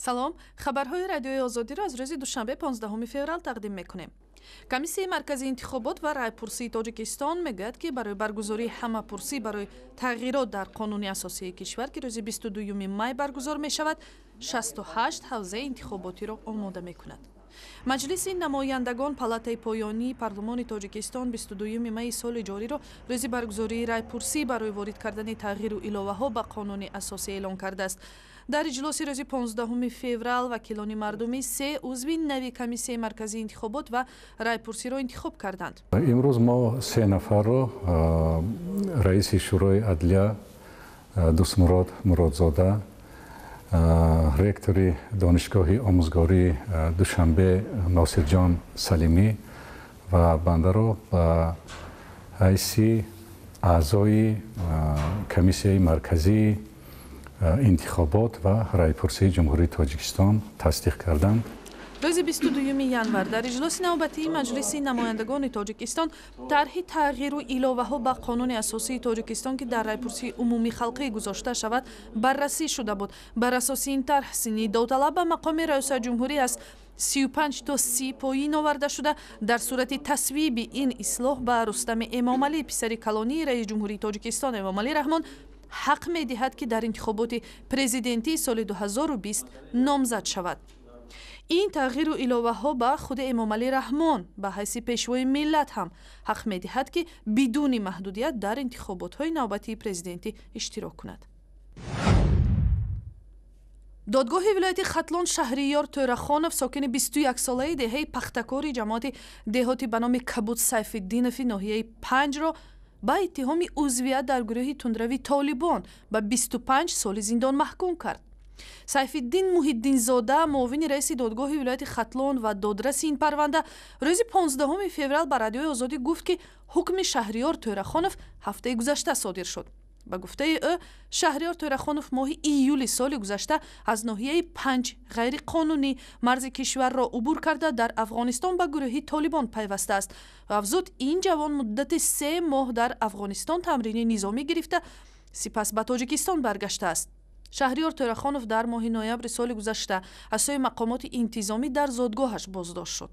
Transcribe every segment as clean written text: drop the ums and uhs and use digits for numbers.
салом, хабарҳои радиои озодиро аз рӯзи душанбе 15 феврал тақдим мекунем. Комиссияи марказии интихобот ва райпурсии Тоҷикистон мегӯяд, ки барои баргузории ҳамапурсӣ барои тағйирот дар қонуни асосии кишвар, ки рӯзи 22 май баргузор мешавад, 68 ҳавзаи интихоботиро омода мекунад. Маҷлиси намояндагон палатаи поёнии парлумони Тоҷикистон 22 майи соли ҷориро рӯзи баргузории райпурсӣ барои ворид кардани тағйиру иловаҳо ба қонуни асосӣ эълон кардааст. дар иҷлоси рӯзи 15 феврал вакилони мардумӣ се узви нави комиссияи марказии интихобот ва райпурсиро интихоб карданд. имрӯз мо се нафарро раиси шӯрои адлия Дустмурод Муродзода, ректори донишгоҳи омӯзгории Душанбе Носирҷон Салимӣ ва бандаро ба ҳайси аъзои комиссияи марказии интихобот ва райпурсии ҷумҳурии Тоҷикистон тасдиқ карданд. рӯзи 22 январ дар иҷлоси навбатии маҷлиси намояндагони Тоҷикистон тарҳи тағйиру иловаҳо ба қонуни асосии Тоҷикистон, ки дар райпурсии умумии халқӣ гузошта шавад, баррасӣ шуда буд. бар асоси ин тарҳ синни довталаб ба мақоми раисаҷумҳурӣ аз 35 то 30 поин оварда шуда, дар сурати тасвиби ин ислоҳ ба Рустами Эмомалӣ, писари калонии раиси ҷумҳурии Тоҷикистон Эмомалӣ Раҳмон, ҳақ медиҳад, ки дар интихоботи президентии соли 2020 номзад шавад. ин тағйиру иловаҳо ба худи Эмомалӣ Раҳмон ба ҳайси пешвои миллат ҳам ҳақ медиҳад, ки бидуни маҳдудият дар интихоботҳои навбатии президентӣ иштирок кунад. додгоҳи вилояти Хатлон Шаҳриёр Тӯрахонов, сокини 21-солаи деҳаи пахтакори ҷамоати деҳотӣ ба номи Кабуд Сайфиддинови ноҳияи 5-ро ба иттиҳоми узвият дар гурӯҳи тундрави Толибон ба 25 соли зиндон маҳкум кард. Сайфиддин Муҳиддинзода, муовини раиси додгоҳи вилояти Хатлон ва додраси ин парванда, рӯзи 15 феврал ба радиои Озодӣ гуфт, ки ҳукми Шаҳриёр Тӯрахонов ҳафтаи гузашта содир шуд. ба гуфтаи ӯ, Шаҳриёр Тӯрахонов моҳи июли соли гузашта аз ноҳияи 5 ғайриқонунӣ марзи кишварро убур карда дар Афғонистон ба гурӯҳи Толибон пайвастааст. афзуд, ин ҷавон муддати 3 моҳ дар Афғонистон тамрини низомӣ гирифта, сипас ба Тоҷикистон баргаштааст. Шаҳриёр Тӯрахонов дар моҳи ноябри соли гузашта аз сӯи мақомоти интизомӣ дар зодгоҳаш боздошт шуд.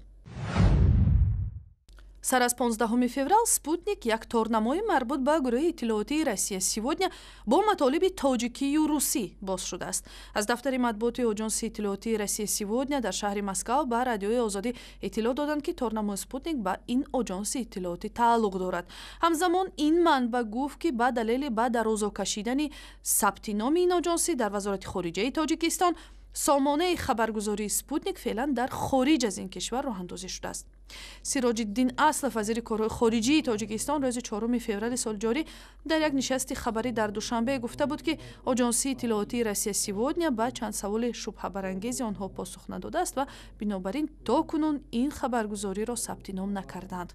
сар аз 15 феврал Спутник, як торнамои марбут ба гурӯҳи иттилоотии Россия сегодня бо матолиби тоҷикию русӣ боз шудааст. аз дафтари матбуоти оҷонси иттилоотии Россия сегодня дар шаҳри Москав ба радиои Озодӣ иттилоъ доданд, ки торнамои Спутник ба ин оҷонси иттилоотӣ тааллуқ дорад. ҳамзамон ин манбаъ гуфт, ки ба далели ба дарозо кашидани сабти номи ин оҷонсӣ дар вазорати хориҷаи Тоҷикистон, сомонаи хабаргузории Спутник феълан дар хориҷ аз ин кишвар роҳандозӣ шудааст. Сироҷиддин Аслов, вазири корҳои хориҷии Тоҷикистон, рӯзи 4 феврали соли ҷорӣ дар як нишасти хабарӣ дар Душанбе гуфта буд, ки оҷонсии иттилоотии Россия сегодня ба чанд саволи шубҳабарангези онҳо посух надодааст ва бинобар ин то кунун ин хабаргузориро сабти ном накарданд.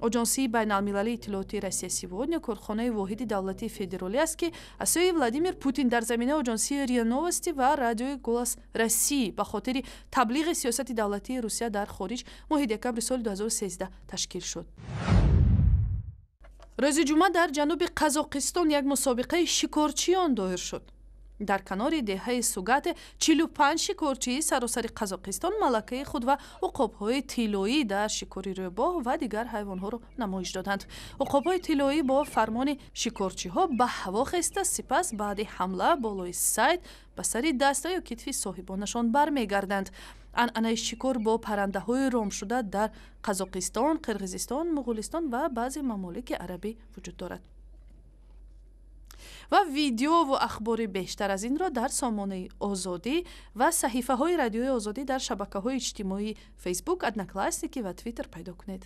оҷонсии байналмилалии иттилоотии Россия сегодня корхонаи воҳиди давлатии федералӣ аст, ки аз сӯи Владимир Путин дар заминаи оҷонсии РИА Новости ва радиои Голос России ба хотири таблиғи сиёсати давлатии Русия дар хориҷ моҳи декабри соли 2013 ташкил шуд. рӯзи ҷумъа дар ҷануби Қазоқистон як мусобиқаи шикорчиён доир шуд. дар канори деҳаи Сугате 45 шикорчии саросари Қазоқистон малакаи худ ва уқобҳои тиллоӣ дар шикори рӯбоҳ ва дигар ҳайвонҳоро намоиш доданд. уқобҳои тиллоӣ бо фармони шикорчиҳо ба ҳаво хеста, сипас баъди ҳамла болои сайд ба сари даст ва ё китфи соҳибонашон бармегарданд. анъанаи шикор бо паррандаҳои ромшуда дар Қазоқистон, Қирғизистон, Муғулистон ва баъзе мамолики арабӣ вуҷуд дорад. ва видео ва ахбори бештар аз инро дар сомонаи Озодӣ ва саҳифаҳои радиои Озодӣ дар шабакаҳои иҷтимоии Facebook, Одноклассники ва Twitter пайдо кунед.